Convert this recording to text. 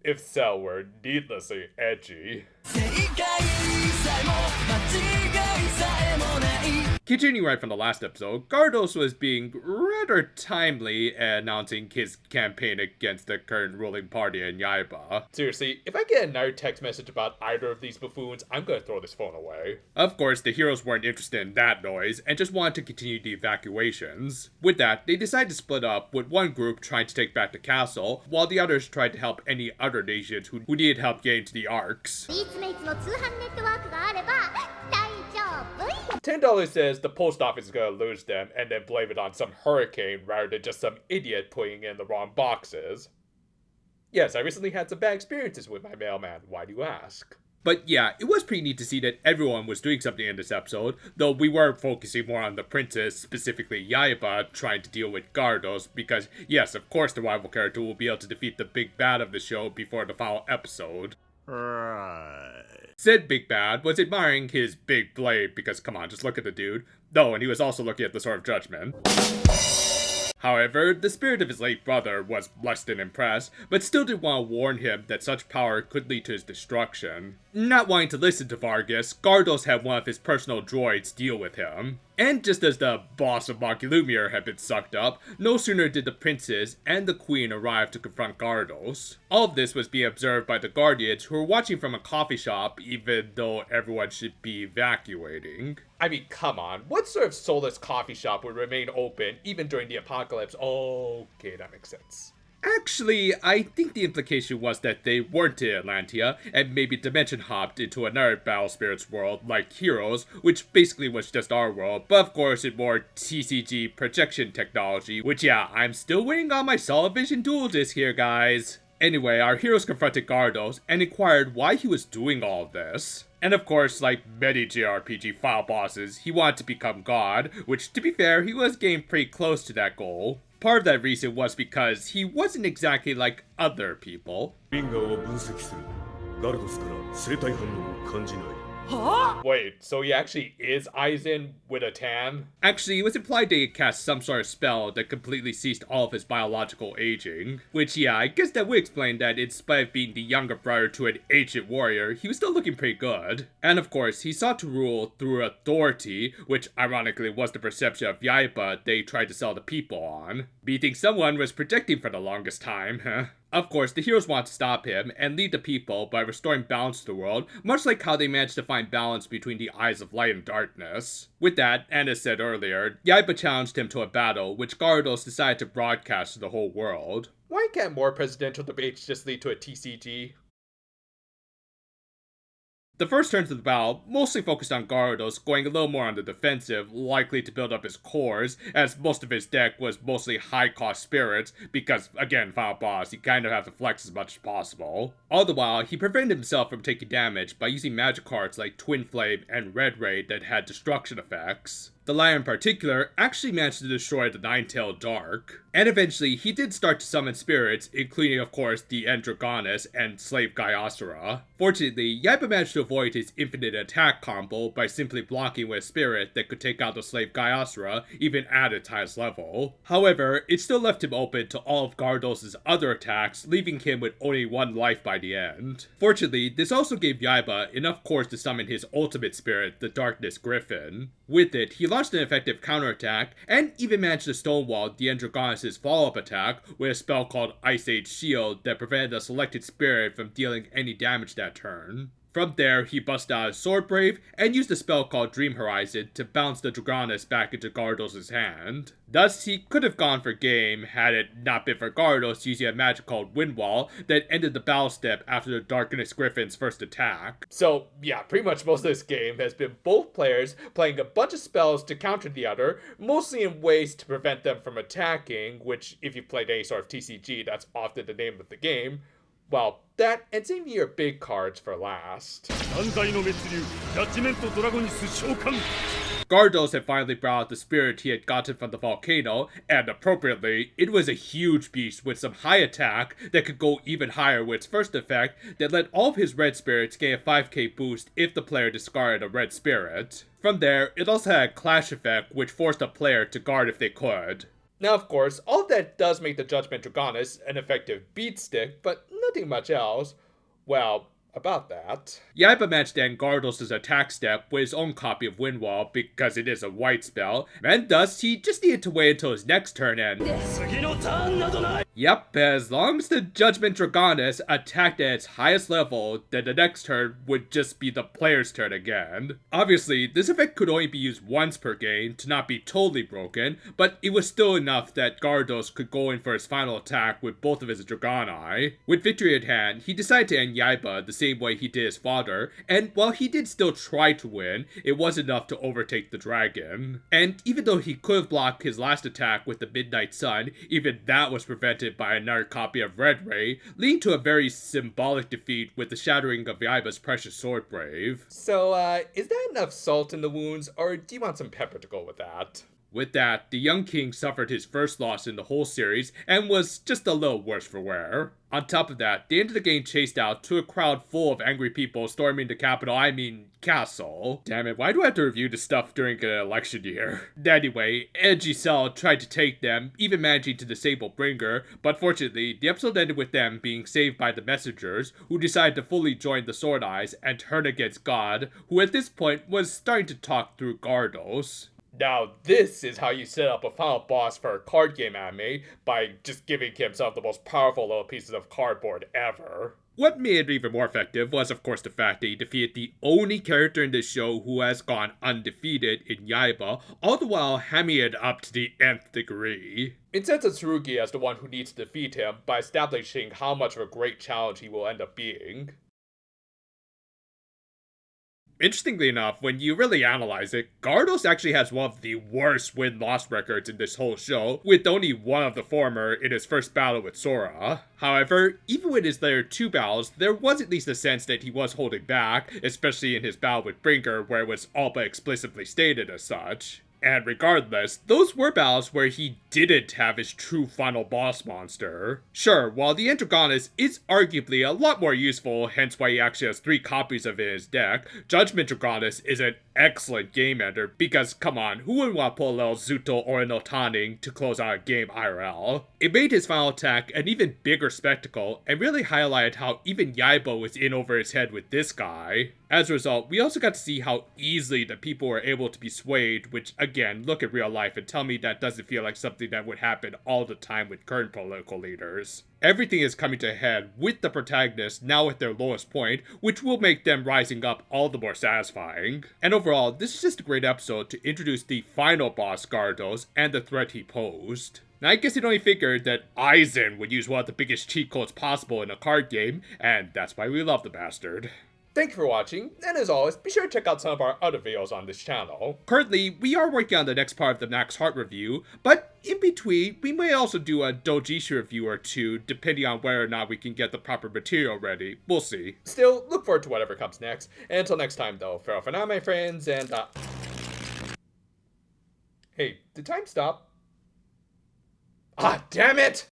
If so, we're needlessly edgy. Continuing right from the last episode, Gardos was being rather timely announcing his campaign against the current ruling party in Yaiba. Seriously, if I get another text message about either of these buffoons, I'm gonna throw this phone away. Of course, the heroes weren't interested in that noise and just wanted to continue the evacuations. With that, they decided to split up, with one group trying to take back the castle, while the others tried to help any other nations who needed help getting to the arcs. $10 says the post office is gonna lose them and then blame it on some hurricane rather than just some idiot putting in the wrong boxes. Yes, I recently had some bad experiences with my mailman, why do you ask? But yeah, it was pretty neat to see that everyone was doing something in this episode, though we were focusing more on the princess, specifically Yaiba, trying to deal with Gardos, because yes, of course the rival character will be able to defeat the big bad of the show before the final episode. Right. Said Big Bad was admiring his big blade because, come on, just look at the dude. No, and he was also looking at the Sword of Judgment. However, the spirit of his late brother was less than impressed, but still did want to warn him that such power could lead to his destruction. Not wanting to listen to Vargas, Gardos had one of his personal droids deal with him. And just as the boss of Monkey Lumiere had been sucked up, no sooner did the princess and the queen arrive to confront Gardos. All of this was being observed by the Guardians, who were watching from a coffee shop even though everyone should be evacuating. I mean, come on, what sort of soulless coffee shop would remain open even during the apocalypse? Okay, that makes sense. Actually, I think the implication was that they weren't in Atlantia, and maybe dimension hopped into another Battle Spirits world like Heroes, which basically was just our world, but of course in more TCG projection technology, which yeah, I'm still waiting on my Solid Vision dual disc here, guys. Anyway, our heroes confronted Gardos and inquired why he was doing all of this. And of course, like many JRPG file bosses, he wanted to become God, which to be fair, he was getting pretty close to that goal. Part of that reason was because he wasn't exactly like other people. Huh? Wait, so he actually is Aizen with a tan? Actually, it was implied that he cast some sort of spell that completely ceased all of his biological aging. Which, yeah, I guess that would explain that in spite of being the younger brother to an ancient warrior, he was still looking pretty good. And of course, he sought to rule through authority, which ironically was the perception of Yaiba they tried to sell the people on. Meaning someone was projecting for the longest time, huh? Of course, the heroes want to stop him and lead the people by restoring balance to the world, much like how they managed to find balance between the eyes of light and darkness. With that, and as said earlier, Yaiba challenged him to a battle, which Gardos decided to broadcast to the whole world. Why can't more presidential debates just lead to a TCG? The first turns of the battle mostly focused on Gardos going a little more on the defensive, likely to build up his cores, as most of his deck was mostly high-cost spirits, because, again, final boss, you kind of have to flex as much as possible. All the while, he prevented himself from taking damage by using magic cards like Twin Flame and Red Ray that had destruction effects. The latter in particular actually managed to destroy the Nine-Tailed Dark. And eventually, he did start to summon spirits, including of course the Andragonus and Slave Gaiasura. Fortunately, Yaiba managed to avoid his infinite attack combo by simply blocking with a spirit that could take out the Slave Gaiasura even at its highest level. However, it still left him open to all of Gardos' other attacks, leaving him with only one life by the end. Fortunately, this also gave Yaiba enough cores to summon his ultimate spirit, the Darkness Griffin. With it, he launched an effective counterattack, and even managed to stonewall the Andragonus' follow-up attack with a spell called Ice Age Shield that prevented a selected spirit from dealing any damage that turn. From there, he busted out his Sword Brave and used a spell called Dream Horizon to bounce the Dragonus back into Gardos' hand. Thus, he could have gone for game had it not been for Gardos using a magic called Wind Wall that ended the battle step after the Darkness Griffin's first attack. So, yeah, pretty much most of this game has been both players playing a bunch of spells to counter the other, mostly in ways to prevent them from attacking, which, if you've played any sort of TCG, that's often the name of the game. Well, that and saving your big cards for last. Gardos had finally brought out the spirit he had gotten from the volcano, and appropriately, it was a huge beast with some high attack that could go even higher with its first effect that let all of his red spirits gain a 5k boost if the player discarded a red spirit. From there, it also had a clash effect which forced a player to guard if they could. Now, of course, all of that does make the Judgment Dragonis an effective beat stick, but nothing much else. Well, about that. Yaiba matched then Gyarados' attack step with his own copy of Wind Wall because it is a white spell, and thus he just needed to wait until his next turn and... Yep, as long as the Judgment Dragonis attacked at its highest level, then the next turn would just be the player's turn again. Obviously, this effect could only be used once per game to not be totally broken, but it was still enough that Gyarados could go in for his final attack with both of his Dragonai. With victory at hand, he decided to end Yaiba the same way he did his father, and while he did still try to win, it was enough to overtake the dragon. And even though he could have blocked his last attack with the Midnight Sun, even that was prevented by another copy of Red Ray, leading to a very symbolic defeat with the shattering of Yaiba's precious sword brave. So, is that enough salt in the wounds, or do you want some pepper to go with that? With that, the young king suffered his first loss in the whole series and was just a little worse for wear. On top of that, they ended the game chased out to a crowd full of angry people storming the capital, castle. Damn it, why do I have to review this stuff during an election year? Anyway, Edgy Cell tried to take them, even managing to disable Bringer, but fortunately, the episode ended with them being saved by the messengers, who decided to fully join the Sword Eyes and turn against God, who at this point was starting to talk through Gyarados. Now, this is how you set up a final boss for a card game anime, by just giving himself the most powerful little pieces of cardboard ever. What made it even more effective was, of course, the fact that he defeated the only character in this show who has gone undefeated in Yaiba, all the while hamming it up to the nth degree. It sets Tsurugi as the one who needs to defeat him by establishing how much of a great challenge he will end up being. Interestingly enough, when you really analyze it, Gyarados actually has one of the worst win-loss records in this whole show, with only one of the former in his first battle with Sora. However, even with his later 2 battles, there was at least a sense that he was holding back, especially in his battle with Bringer, where it was all but explicitly stated as such. And regardless, those were battles where he didn't have his true final boss monster. Sure, while the Antagonist is arguably a lot more useful, hence why he actually has 3 copies of it in his deck, Judgment Dragonis is an excellent game ender because, come on, who wouldn't want to pull a little Zuto or an Otaning to close out a game IRL? It made his final attack an even bigger spectacle, and really highlighted how even Yaiba was in over his head with this guy. As a result, we also got to see how easily the people were able to be swayed, which again, look at real life and tell me that doesn't feel like something that would happen all the time with current political leaders. Everything is coming to a head with the protagonists now at their lowest point, which will make them rising up all the more satisfying. And overall, this is just a great episode to introduce the final boss Gyarados and the threat he posed. Now, I guess you'd only figured that Aizen would use one of the biggest cheat codes possible in a card game, and that's why we love the bastard. Thank you for watching, and as always, be sure to check out some of our other videos on this channel. Currently, we are working on the next part of the Max Heart review, but in between, we may also do a Doujinshi review or 2, depending on whether or not we can get the proper material ready. We'll see. Still, look forward to whatever comes next. And until next time, though, farewell for now, my friends, and Hey, did time stop? Ah, damn it!